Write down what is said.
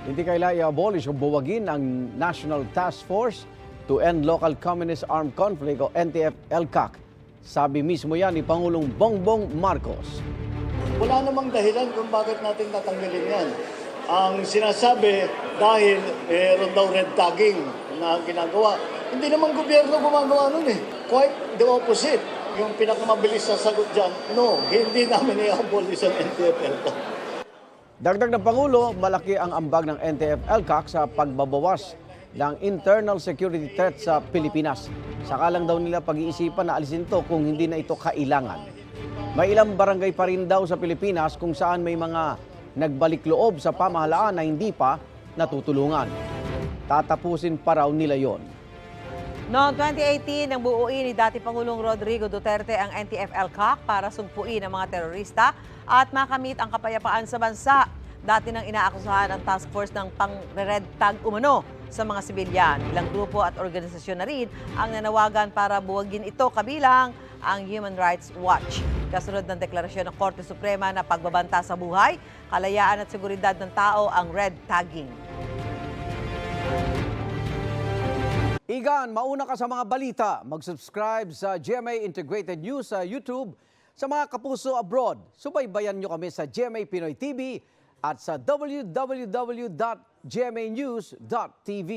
Hindi kailangan i-abolish o buwagin ang National Task Force to End Local Communist Armed Conflict o NTF-ELCAC. Sabi mismo yan ni Pangulong Bongbong Marcos. Wala namang dahilan kung bakit natin tatanggalin yan. Ang sinasabi dahil meron daw red tagging na ginagawa. Hindi naman gobyerno gumagawa nun eh. Quite the opposite. Yung pinakamabilis na sagot dyan, no, hindi namin i-abolish ang NTF-ELCAC. Dagdag ng Pangulo, malaki ang ambag ng NTF-ELCAC sa pagbabawas ng internal security threat sa Pilipinas. Saka lang daw nila pag-iisipan na alisin to kung hindi na ito kailangan. May ilang barangay pa rin daw sa Pilipinas kung saan may mga nagbalik loob sa pamahalaan na hindi pa natutulungan. Tatapusin pa raw nila yon. Noong 2018, nang buuin ni dati Pangulong Rodrigo Duterte ang NTF-ELCAC para sugpuin ang mga terorista at makamit ang kapayapaan sa bansa. Dati nang inaakusahan ang task force ng pang-red tag umano sa mga sibilyan. Ilang grupo at organisasyon na rin ang nanawagan para buwagin ito, kabilang ang Human Rights Watch. Kasunod ng deklarasyon ng Korte Suprema na pagbabanta sa buhay, kalayaan at seguridad ng tao ang red tagging. Igan, mauna ka sa mga balita. Mag-subscribe sa GMA Integrated News sa YouTube. Sa mga kapuso abroad, subaybayan nyo kami sa GMA Pinoy TV at sa www.gmanews.tv.